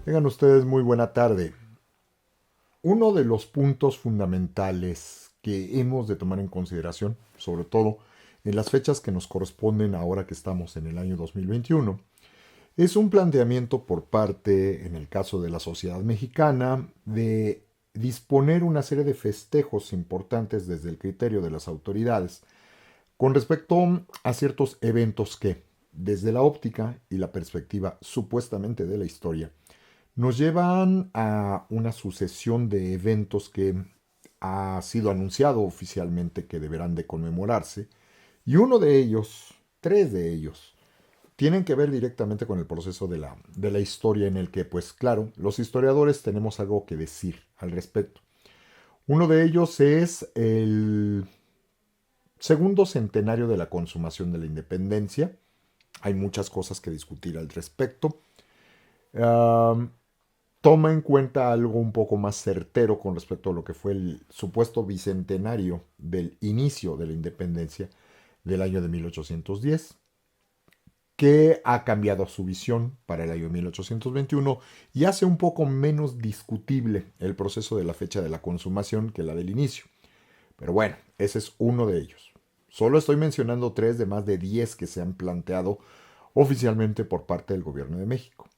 Tengan ustedes muy buena tarde. Uno de los puntos fundamentales que hemos de tomar en consideración, sobre todo en las fechas que nos corresponden ahora que estamos en el año 2021, es un planteamiento por parte, en el caso de la sociedad mexicana, de disponer una serie de festejos importantes desde el criterio de las autoridades con respecto a ciertos eventos que, desde la óptica y la perspectiva supuestamente de la historia, nos llevan a una sucesión de eventos que ha sido anunciado oficialmente que deberán de conmemorarse, y uno de ellos, tres de ellos, tienen que ver directamente con el proceso de la historia en el que, pues claro, los historiadores tenemos algo que decir al respecto. Uno de ellos es el segundo centenario de la consumación de la independencia. Hay muchas cosas que discutir al respecto. Um, Toma en cuenta algo un poco más certero con respecto a lo que fue el supuesto bicentenario del inicio de la independencia del año de 1810, que ha cambiado su visión para el año 1821 y hace un poco menos discutible el proceso de la fecha de la consumación que la del inicio. Pero bueno, ese es uno de ellos. Solo estoy mencionando tres de más de 10 que se han planteado oficialmente por parte del gobierno de México.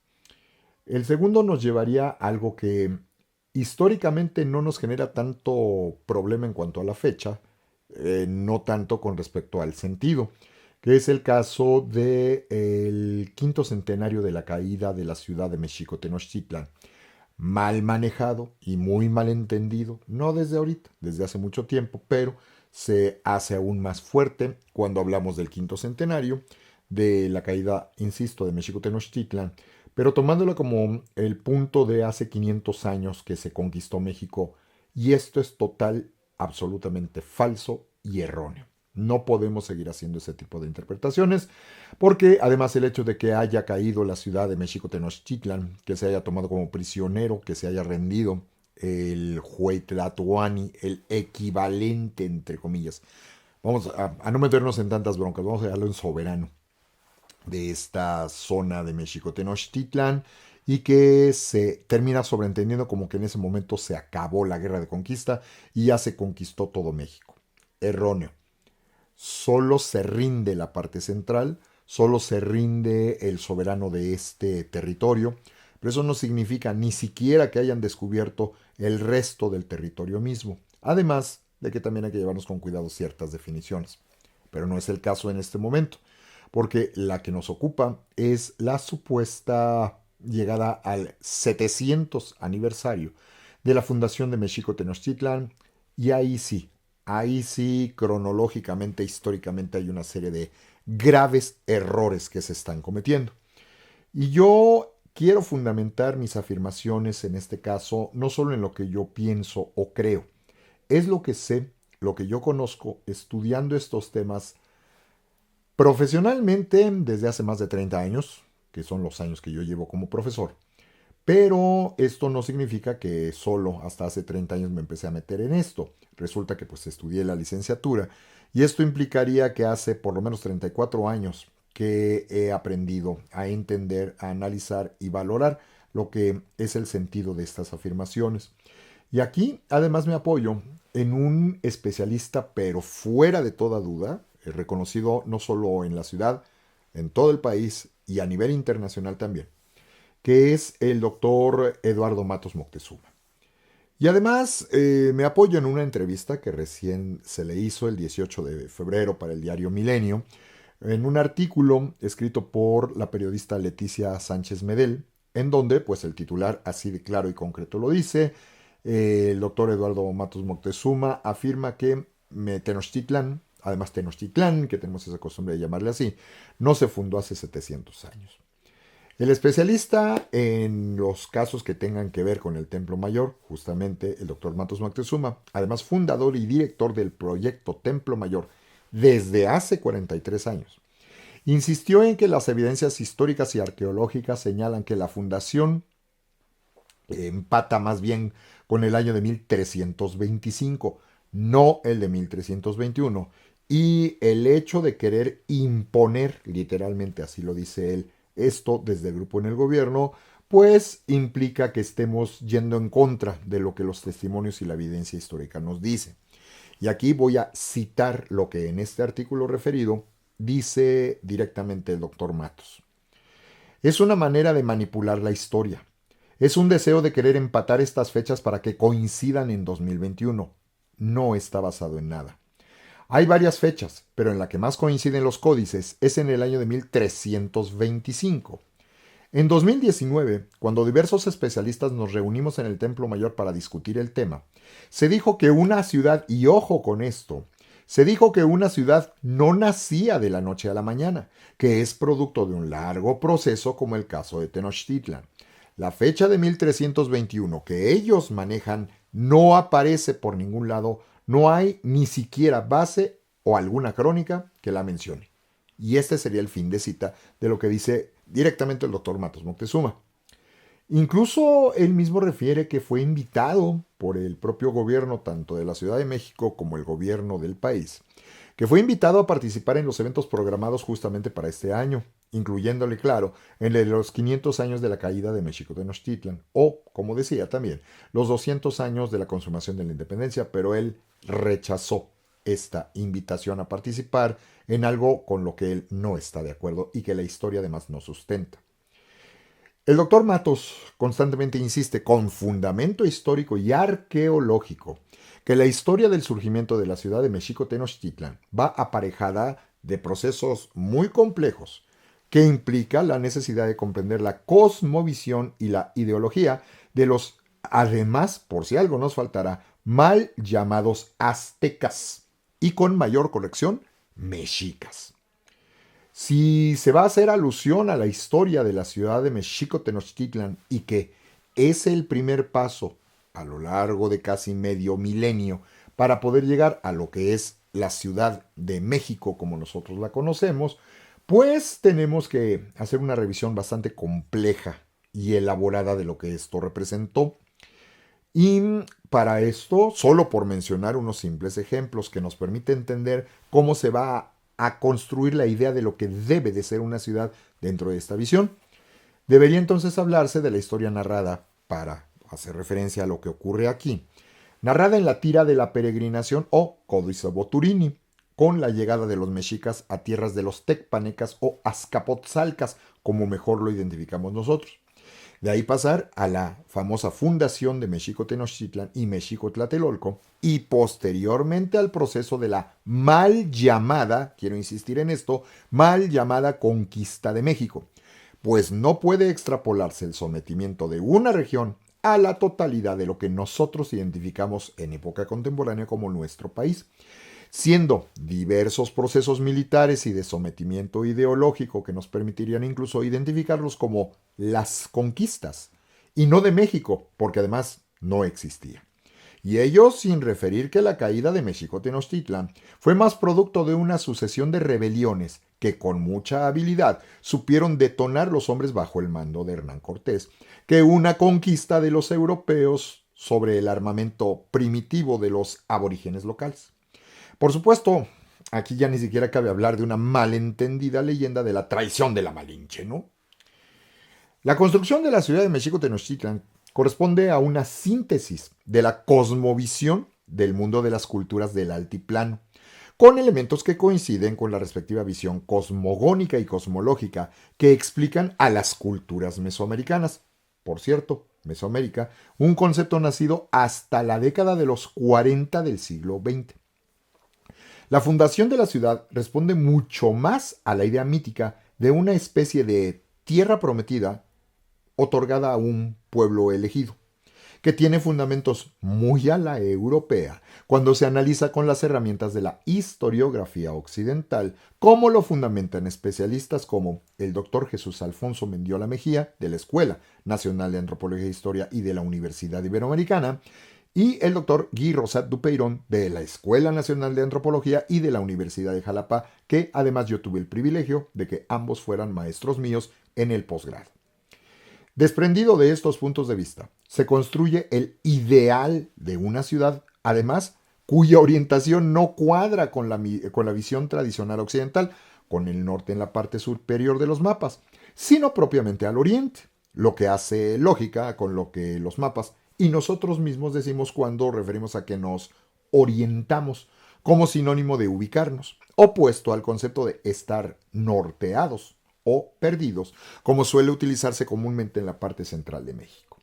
El segundo nos llevaría a algo que históricamente no nos genera tanto problema en cuanto a la fecha, no tanto con respecto al sentido, que es el caso del quinto centenario de la caída de la ciudad de México Tenochtitlan. Mal manejado y muy mal entendido, no desde ahorita, desde hace mucho tiempo, pero se hace aún más fuerte cuando hablamos del quinto centenario de la caída, insisto, de México Tenochtitlan, pero tomándolo como el punto de hace 500 años que se conquistó México, y esto es total, absolutamente falso y erróneo. No podemos seguir haciendo ese tipo de interpretaciones, porque además el hecho de que haya caído la ciudad de México Tenochtitlan, que se haya tomado como prisionero, que se haya rendido el Huaytlatoani, el equivalente, entre comillas. Vamos a no meternos en tantas broncas, vamos a dejarlo en soberano de esta zona de México Tenochtitlan y que se termina sobreentendiendo como que en ese momento se acabó la guerra de conquista y ya se conquistó todo México. Erróneo. Solo se rinde la parte central, solo se rinde el soberano de este territorio, pero eso no significa ni siquiera que hayan descubierto el resto del territorio mismo. Además de que también hay que llevarnos con cuidado ciertas definiciones. Pero no es el caso en este momento, porque la que nos ocupa es la supuesta llegada al 700 aniversario de la fundación de México Tenochtitlan, y ahí sí, cronológicamente, históricamente hay una serie de graves errores que se están cometiendo. Y yo quiero fundamentar mis afirmaciones en este caso no solo en lo que yo pienso o creo, es lo que sé, lo que yo conozco estudiando estos temas profesionalmente desde hace más de 30 años, que son los años que yo llevo como profesor. Pero esto no significa que solo hasta hace 30 años me empecé a meter en esto. Resulta que pues estudié la licenciatura y esto implicaría que hace por lo menos 34 años que he aprendido a entender, a analizar y valorar lo que es el sentido de estas afirmaciones. Y aquí además me apoyo en un especialista, pero fuera de toda duda, reconocido no solo en la ciudad, en todo el país y a nivel internacional también, que es el doctor Eduardo Matos Moctezuma. Y además me apoyo en una entrevista que recién se le hizo el 18 de febrero para el diario Milenio, en un artículo escrito por la periodista Leticia Sánchez Medel, en donde pues el titular así de claro y concreto lo dice. El doctor Eduardo Matos Moctezuma afirma que Tenochtitlan, además Tenochtitlán, que tenemos esa costumbre de llamarle así, no se fundó hace 700 años. El especialista en los casos que tengan que ver con el Templo Mayor, justamente el doctor Matos Moctezuma, además fundador y director del proyecto Templo Mayor desde hace 43 años, insistió en que las evidencias históricas y arqueológicas señalan que la fundación empata más bien con el año de 1325, no el de 1321. Y el hecho de querer imponer, literalmente así lo dice él, esto desde el grupo en el gobierno, pues implica que estemos yendo en contra de lo que los testimonios y la evidencia histórica nos dicen. Y aquí voy a citar lo que en este artículo referido dice directamente el doctor Matos. Es una manera de manipular la historia. Es un deseo de querer empatar estas fechas para que coincidan en 2021. No está basado en nada. Hay varias fechas, pero en la que más coinciden los códices es en el año de 1325. En 2019, cuando diversos especialistas nos reunimos en el Templo Mayor para discutir el tema, se dijo que una ciudad, y ojo con esto, se dijo que una ciudad no nacía de la noche a la mañana, que es producto de un largo proceso como el caso de Tenochtitlan. La fecha de 1321 que ellos manejan no aparece por ningún lado, no hay ni siquiera base o alguna crónica que la mencione. Y este sería el fin de cita de lo que dice directamente el doctor Matos Moctezuma. Incluso él mismo refiere que fue invitado por el propio gobierno tanto de la Ciudad de México como el gobierno del país, que fue invitado a participar en los eventos programados justamente para este año, incluyéndole, claro, en el de los 500 años de la caída de México Tenochtitlan, o, como decía también, los 200 años de la consumación de la independencia, pero él rechazó esta invitación a participar en algo con lo que él no está de acuerdo y que la historia además no sustenta. El doctor Matos constantemente insiste con fundamento histórico y arqueológico que la historia del surgimiento de la ciudad de México Tenochtitlan va aparejada de procesos muy complejos que implica la necesidad de comprender la cosmovisión y la ideología de los, además, por si algo nos faltará, mal llamados aztecas y con mayor corrección, mexicas. Si se va a hacer alusión a la historia de la ciudad de México Tenochtitlan y que es el primer paso a lo largo de casi medio milenio para poder llegar a lo que es la Ciudad de México como nosotros la conocemos, pues tenemos que hacer una revisión bastante compleja y elaborada de lo que esto representó. Y para esto, solo por mencionar unos simples ejemplos que nos permite entender cómo se va a construir la idea de lo que debe de ser una ciudad dentro de esta visión, debería entonces hablarse de la historia narrada para hacer referencia a lo que ocurre aquí, narrada en la tira de la peregrinación o Códice Boturini, con la llegada de los mexicas a tierras de los tecpanecas o azcapotzalcas, como mejor lo identificamos nosotros. De ahí pasar a la famosa fundación de México Tenochtitlan y México Tlatelolco y posteriormente al proceso de la mal llamada, quiero insistir en esto, mal llamada conquista de México, pues no puede extrapolarse el sometimiento de una región a la totalidad de lo que nosotros identificamos en época contemporánea como nuestro país, siendo diversos procesos militares y de sometimiento ideológico que nos permitirían incluso identificarlos como las conquistas, y no de México, porque además no existía. Y ello sin referir que la caída de México Tenochtitlan fue más producto de una sucesión de rebeliones que con mucha habilidad supieron detonar los hombres bajo el mando de Hernán Cortés, que una conquista de los europeos sobre el armamento primitivo de los aborígenes locales. Por supuesto, aquí ya ni siquiera cabe hablar de una malentendida leyenda de la traición de la Malinche, ¿no? La construcción de la ciudad de México Tenochtitlan corresponde a una síntesis de la cosmovisión del mundo de las culturas del altiplano, con elementos que coinciden con la respectiva visión cosmogónica y cosmológica que explican a las culturas mesoamericanas. Por cierto, Mesoamérica, un concepto nacido hasta la década de los 40 del siglo XX. La fundación de la ciudad responde mucho más a la idea mítica de una especie de tierra prometida otorgada a un pueblo elegido, que tiene fundamentos muy a la europea cuando se analiza con las herramientas de la historiografía occidental, como lo fundamentan especialistas como el doctor Jesús Alfonso Mendiola Mejía, de la Escuela Nacional de Antropología e Historia y de la Universidad Iberoamericana, y el doctor Guy Rosat Dupeirón, de la Escuela Nacional de Antropología y de la Universidad de Jalapa, que además yo tuve el privilegio de que ambos fueran maestros míos en el posgrado. Desprendido de estos puntos de vista, se construye el ideal de una ciudad, además, cuya orientación no cuadra con la visión tradicional occidental, con el norte en la parte superior de los mapas, sino propiamente al oriente, lo que hace lógica con lo que los mapas y nosotros mismos decimos cuando referimos a que nos orientamos como sinónimo de ubicarnos, opuesto al concepto de estar norteados o perdidos, como suele utilizarse comúnmente en la parte central de México.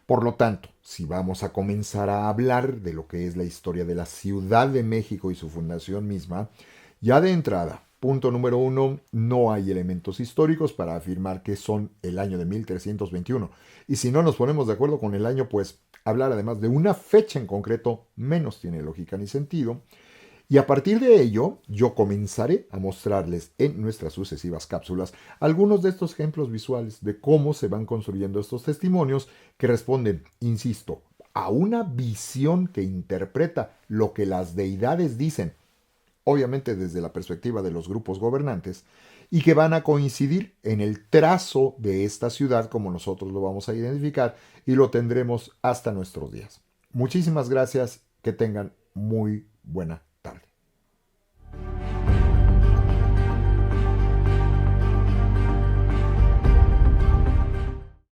Por lo tanto, si vamos a comenzar a hablar de lo que es la historia de la Ciudad de México y su fundación misma, ya de entrada, punto número uno, no hay elementos históricos para afirmar que son el año de 1321. Y si no nos ponemos de acuerdo con el año, pues hablar además de una fecha en concreto menos tiene lógica ni sentido. Y a partir de ello, yo comenzaré a mostrarles en nuestras sucesivas cápsulas algunos de estos ejemplos visuales de cómo se van construyendo estos testimonios que responden, insisto, a una visión que interpreta lo que las deidades dicen, obviamente desde la perspectiva de los grupos gobernantes, y que van a coincidir en el trazo de esta ciudad como nosotros lo vamos a identificar y lo tendremos hasta nuestros días. Muchísimas gracias, que tengan muy buena